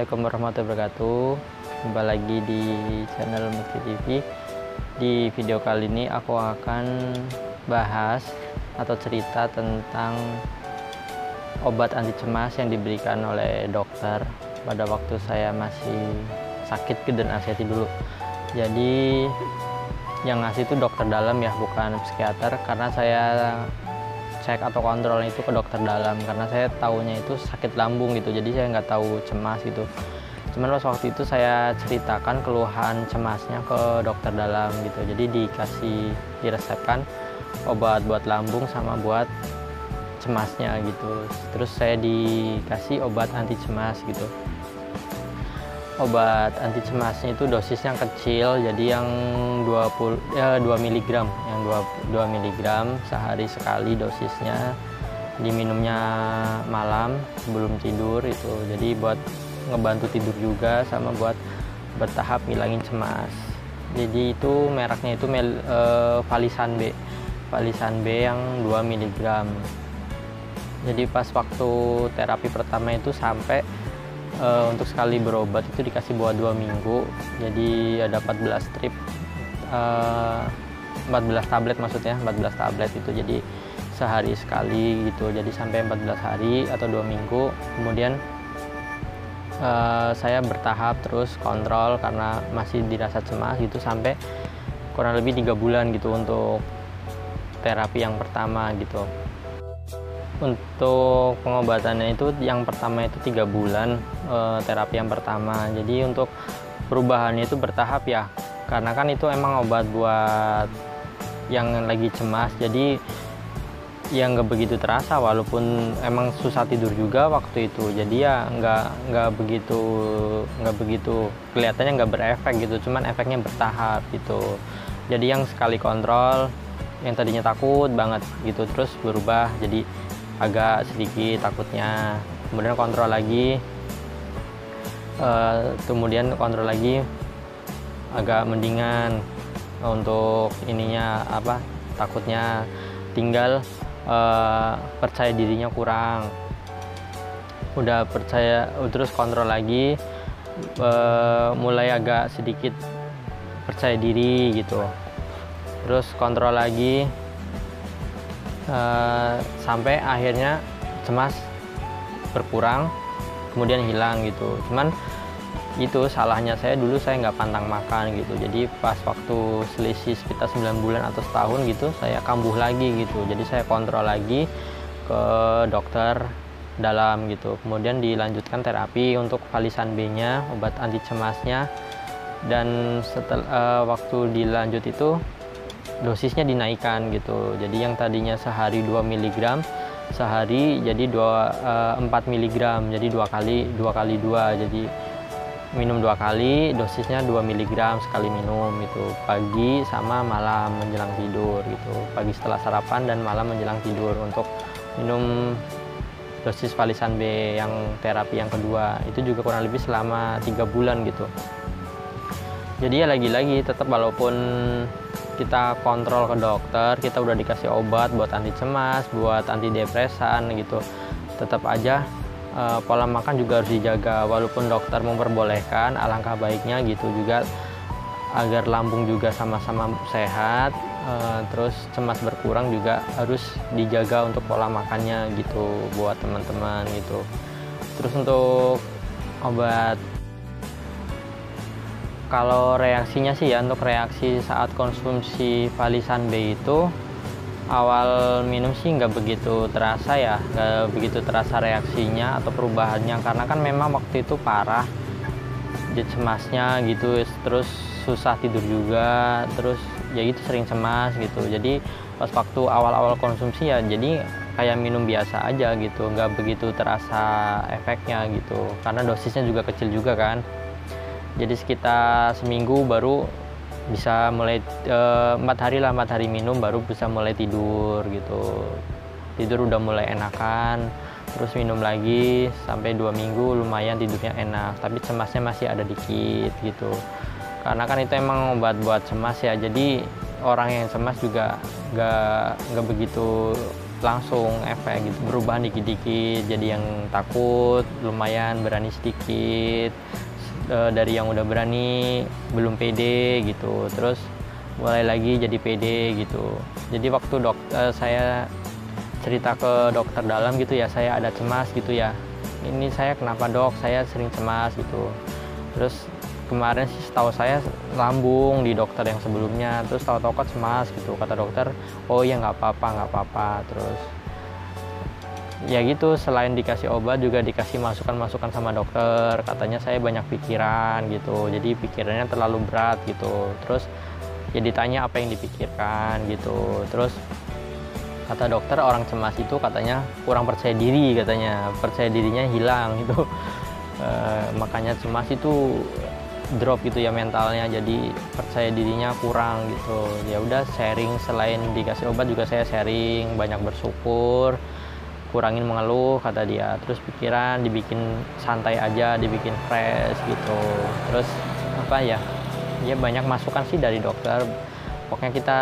Assalamualaikum warahmatullahi wabarakatuh. Jumpa lagi di channel Mukti TV. Di video kali ini aku akan bahas atau cerita tentang obat anti cemas yang diberikan oleh dokter pada waktu saya masih sakit dan anxiety dulu. Jadi yang ngasih itu dokter dalam ya, bukan psikiater, karena saya cek atau kontrol itu ke dokter dalam karena saya tahunya itu sakit lambung gitu, jadi saya nggak tahu cemas gitu. Cuman pas waktu itu saya ceritakan keluhan cemasnya ke dokter dalam gitu, jadi diresepkan obat buat lambung sama buat cemasnya gitu. Terus saya dikasih obat anti cemas gitu. Obat anti cemasnya itu dosisnya kecil, jadi yang 2 mg, yang 2 mg sehari sekali dosisnya, diminumnya malam sebelum tidur itu. Jadi buat ngebantu tidur juga sama buat bertahap ngilangin cemas. Jadi itu mereknya itu Valisan B. Valisan B yang 2 mg. Jadi pas waktu terapi pertama itu sampai untuk sekali berobat itu dikasih buat 2 minggu, jadi ada 14 strip, 14 tablet maksudnya, 14 tablet itu, jadi sehari sekali gitu, jadi sampai 14 hari atau 2 minggu. Kemudian saya bertahap terus kontrol karena masih dirasa cemas gitu sampai kurang lebih 3 bulan gitu untuk terapi yang pertama gitu. Untuk pengobatannya itu yang pertama itu 3 bulan terapi yang pertama. Jadi untuk perubahannya itu bertahap ya, karena kan itu emang obat buat yang lagi cemas, jadi yang nggak begitu terasa walaupun emang susah tidur juga waktu itu. Jadi ya nggak begitu kelihatannya nggak berefek gitu, cuman efeknya bertahap gitu. Jadi yang sekali kontrol yang tadinya takut banget gitu terus berubah jadi agak sedikit takutnya, kemudian kontrol lagi, agak mendingan untuk ininya apa takutnya, tinggal percaya dirinya kurang, udah percaya terus kontrol lagi, mulai agak sedikit percaya diri gitu, terus kontrol lagi sampai akhirnya cemas berkurang kemudian hilang gitu. Cuman itu salahnya saya dulu, saya nggak pantang makan gitu, jadi pas waktu selisih sekitar 9 bulan atau setahun gitu saya kambuh lagi gitu. Jadi saya kontrol lagi ke dokter dalam gitu, kemudian dilanjutkan terapi untuk Valisan B nya, obat anti cemasnya. Dan setelah waktu dilanjut itu dosisnya dinaikkan gitu, jadi yang tadinya sehari 2 mg sehari jadi 4 mg, jadi 2 kali 2, jadi minum 2 kali, dosisnya 2 mg sekali minum gitu, pagi sama malam menjelang tidur gitu, pagi setelah sarapan dan malam menjelang tidur untuk minum dosis Valisan B yang terapi yang kedua. Itu juga kurang lebih selama 3 bulan gitu. Jadi ya lagi-lagi tetap walaupun kita kontrol ke dokter, kita udah dikasih obat buat anti cemas, buat anti depresan gitu, tetap aja pola makan juga harus dijaga. Walaupun dokter memperbolehkan, alangkah baiknya gitu juga agar lambung juga sama-sama sehat, terus cemas berkurang juga harus dijaga untuk pola makannya gitu buat teman-teman gitu. Terus untuk obat, kalau reaksinya sih ya, untuk reaksi saat konsumsi Valisan B itu awal minum sih nggak begitu terasa ya, nggak begitu terasa reaksinya atau perubahannya, karena kan memang waktu itu parah cemasnya gitu, terus susah tidur juga, terus ya gitu sering cemas gitu. Jadi pas waktu awal-awal konsumsi ya jadi kayak minum biasa aja gitu, nggak begitu terasa efeknya gitu, karena dosisnya juga kecil juga kan. Jadi sekitar seminggu baru bisa mulai 4 hari minum baru bisa mulai tidur gitu. Tidur udah mulai enakan, terus minum lagi sampai 2 minggu lumayan tidurnya enak, tapi cemasnya masih ada dikit gitu. Karena kan itu emang obat buat cemas ya, jadi orang yang cemas juga nggak begitu langsung efek gitu, berubah dikit-dikit, jadi yang takut lumayan berani sedikit, dari yang udah berani belum pede gitu, terus mulai lagi jadi pede gitu. Jadi waktu saya cerita ke dokter dalam gitu ya, saya ada cemas gitu ya, ini saya kenapa dok, saya sering cemas gitu. Terus kemarin sih setahu saya lambung di dokter yang sebelumnya, terus tahu-tahu kok cemas gitu, kata dokter oh ya nggak apa-apa. Terus ya gitu, selain dikasih obat juga dikasih masukan-masukan sama dokter, katanya saya banyak pikiran gitu, jadi pikirannya terlalu berat gitu. Terus ya ditanya apa yang dipikirkan gitu, terus kata dokter orang cemas itu katanya kurang percaya diri, katanya percaya dirinya hilang gitu. Makanya cemas itu drop gitu ya mentalnya, jadi percaya dirinya kurang gitu. Ya udah sharing, selain dikasih obat juga saya sharing, banyak bersyukur, kurangin mengeluh kata dia, terus pikiran dibikin santai aja, dibikin fresh gitu. Terus apa ya, ya banyak masukan sih dari dokter. Pokoknya kita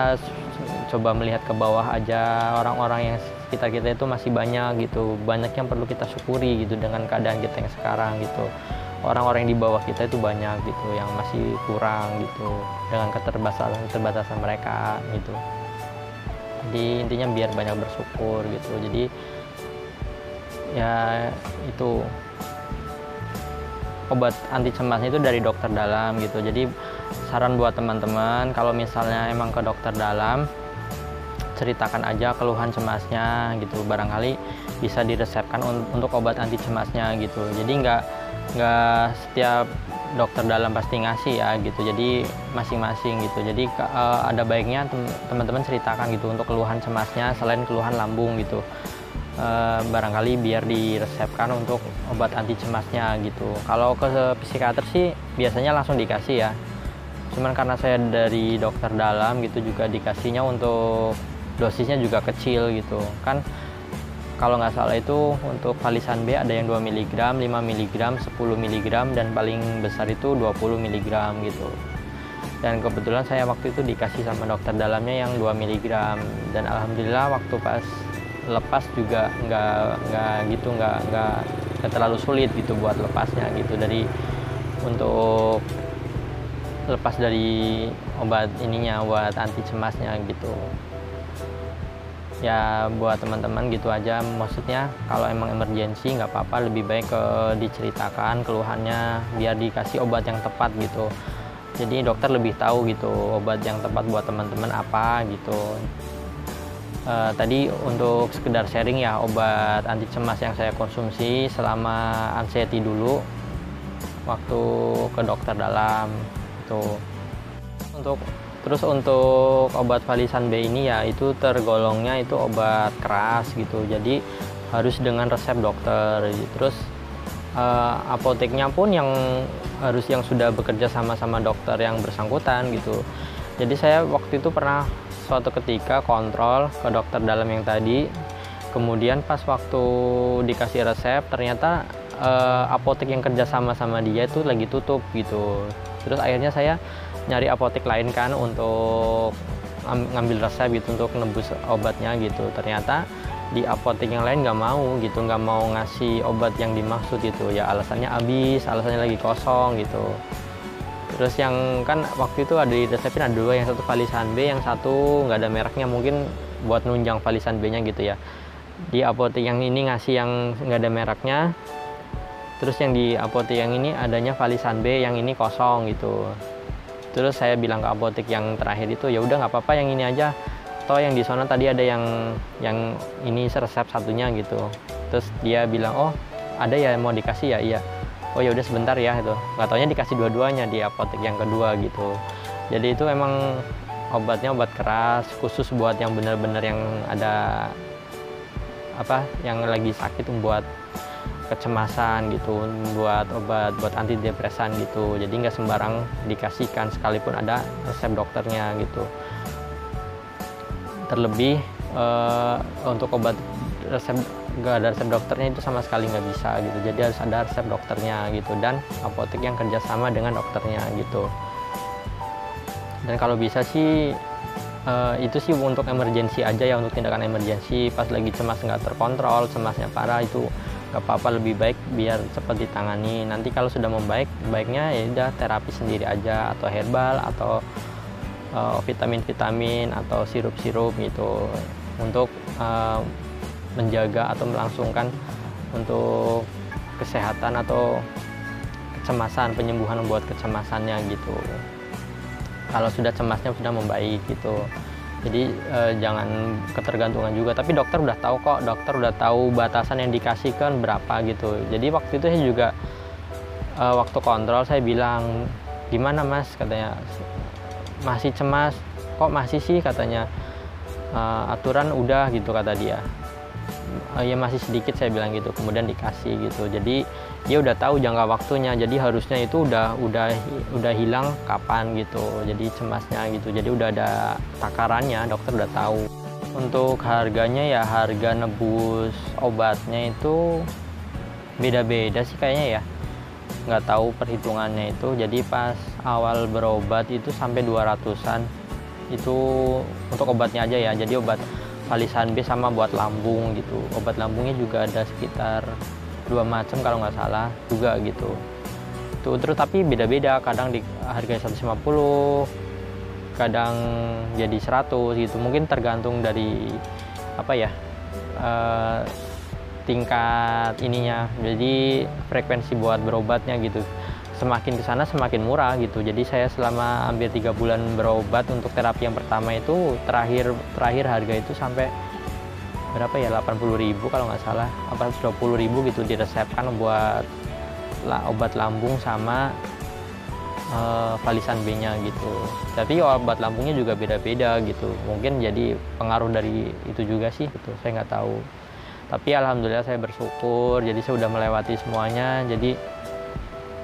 coba melihat ke bawah aja, orang-orang yang sekitar kita itu masih banyak gitu, banyak yang perlu kita syukuri gitu dengan keadaan kita yang sekarang gitu. Orang-orang yang di bawah kita itu banyak gitu yang masih kurang gitu dengan keterbatasan mereka gitu. Jadi intinya biar banyak bersyukur gitu. Jadi ya itu obat anti cemasnya itu dari dokter dalam gitu. Jadi saran buat teman-teman, kalau misalnya emang ke dokter dalam, ceritakan aja keluhan cemasnya gitu, barangkali bisa diresepkan untuk obat anti cemasnya gitu. Jadi nggak setiap dokter dalam pasti ngasih ya gitu, jadi masing-masing gitu. Jadi ada baiknya teman-teman ceritakan gitu untuk keluhan cemasnya selain keluhan lambung gitu. Barangkali biar diresepkan untuk obat anti cemasnya gitu. Kalau ke psikiater sih biasanya langsung dikasih ya, cuman karena saya dari dokter dalam gitu juga dikasihnya untuk dosisnya juga kecil gitu kan. Kalau nggak salah itu untuk Valisan B ada yang 2 mg, 5 mg, 10 mg, dan paling besar itu 20 mg gitu. Dan kebetulan saya waktu itu dikasih sama dokter dalamnya yang 2 mg, dan alhamdulillah waktu pas lepas juga nggak terlalu sulit gitu buat lepasnya gitu, dari untuk lepas dari obat ininya, obat anti cemasnya gitu. Ya buat teman-teman gitu aja, maksudnya kalau emang emergensi nggak apa-apa, lebih baik diceritakan keluhannya biar dikasih obat yang tepat gitu. Jadi dokter lebih tahu gitu obat yang tepat buat teman-teman apa gitu. Tadi untuk sekedar sharing ya, obat anti cemas yang saya konsumsi selama anxiety dulu waktu ke dokter dalam itu. Terus untuk obat Valisan B ini ya itu tergolongnya itu obat keras gitu, jadi harus dengan resep dokter. Terus apoteknya pun yang sudah bekerja sama dokter yang bersangkutan gitu. Jadi saya waktu itu pernah suatu ketika kontrol ke dokter dalam yang tadi, kemudian pas waktu dikasih resep ternyata apotek yang kerja sama dia itu lagi tutup gitu. Terus akhirnya saya nyari apotek lain kan untuk ngambil resep gitu, untuk nebus obatnya gitu. Ternyata di apotek yang lain nggak mau gitu, nggak mau ngasih obat yang dimaksud gitu ya, alasannya habis, alasannya lagi kosong gitu. Terus yang kan waktu itu ada di resepin ada 2, yang satu Valisan B, yang satu nggak ada mereknya, mungkin buat nunjang Valisan B nya gitu ya. Di apotek yang ini ngasih yang nggak ada mereknya, terus yang di apotek yang ini adanya Valisan B, yang ini kosong gitu. Terus saya bilang ke apotek yang terakhir itu, ya udah nggak apa-apa yang ini aja, toh yang di sana tadi ada yang ini resep satunya gitu. Terus dia bilang, oh ada ya, mau dikasih ya, iya. Oh ya udah sebentar ya itu. Nggak taunya dikasih dua-duanya di apotek yang kedua gitu. Jadi itu emang obatnya obat keras, khusus buat yang benar-benar yang ada yang lagi sakit, buat kecemasan gitu, buat obat buat antidepresan gitu. Jadi nggak sembarang dikasihkan sekalipun ada resep dokternya gitu. Terlebih untuk obat nggak ada resep dokternya itu sama sekali nggak bisa gitu. Jadi harus ada resep dokternya gitu, dan apotek yang kerjasama dengan dokternya gitu. Dan kalau bisa sih Itu sih untuk emergensi aja ya, untuk tindakan emergensi. Pas lagi cemas nggak terkontrol, cemasnya parah, itu nggak apa-apa, lebih baik biar cepat ditangani. Nanti kalau sudah membaik, baiknya ya udah terapi sendiri aja, atau herbal, atau vitamin-vitamin, atau sirup-sirup gitu, untuk menjaga atau melangsungkan untuk kesehatan atau kecemasan, penyembuhan buat kecemasannya gitu. Kalau sudah cemasnya sudah membaik gitu. Jadi jangan ketergantungan juga. Tapi dokter udah tahu kok, dokter udah tahu batasan yang dikasihkan berapa gitu. Jadi waktu itu saya juga waktu kontrol saya bilang, gimana mas, katanya masih cemas, kok masih sih, katanya aturan udah gitu kata dia. Ya masih sedikit, saya bilang gitu. Kemudian dikasih gitu. Jadi dia udah tahu jangka waktunya. Jadi harusnya itu udah hilang kapan gitu. Jadi cemasnya gitu. Jadi udah ada takarannya, dokter udah tahu. Untuk harganya ya, harga nebus obatnya itu beda-beda sih kayaknya ya. Nggak tahu perhitungannya itu. Jadi pas awal berobat itu sampai 200-an. Itu untuk obatnya aja ya. Jadi obat Valisan B sama buat lambung gitu. Obat lambungnya juga ada sekitar 2 macam kalau nggak salah juga gitu. Tuh, terus tapi beda-beda, kadang di harga 150, kadang jadi 100 gitu. Mungkin tergantung dari apa ya, tingkat ininya. Jadi frekuensi buat berobatnya gitu. Semakin ke sana semakin murah gitu. Jadi saya selama hampir 3 bulan berobat untuk terapi yang pertama itu, terakhir harga itu sampai berapa ya, 80.000 kalau nggak salah, 120.000 gitu diresepkan buat obat lambung sama Valisan B-nya gitu. Tapi obat lambungnya juga beda-beda gitu. Mungkin jadi pengaruh dari itu juga sih gitu. Saya nggak tahu. Tapi alhamdulillah saya bersyukur. Jadi saya udah melewati semuanya. Jadi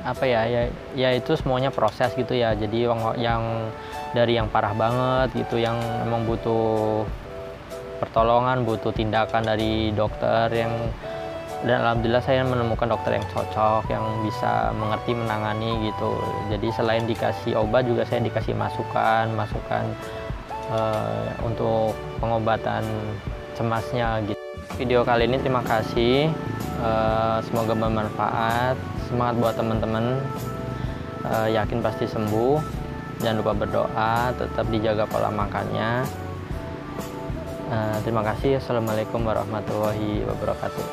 apa ya itu semuanya proses gitu ya. Jadi yang dari yang parah banget gitu, yang memang butuh pertolongan, butuh tindakan dari dokter dan alhamdulillah saya menemukan dokter yang cocok, yang bisa mengerti, menangani gitu. Jadi selain dikasih obat juga saya dikasih masukan untuk pengobatan cemasnya gitu. Video kali ini terima kasih, semoga bermanfaat. Semangat buat teman-teman, yakin pasti sembuh. Jangan lupa berdoa, tetap dijaga pola makannya. Terima kasih. Assalamualaikum warahmatullahi wabarakatuh.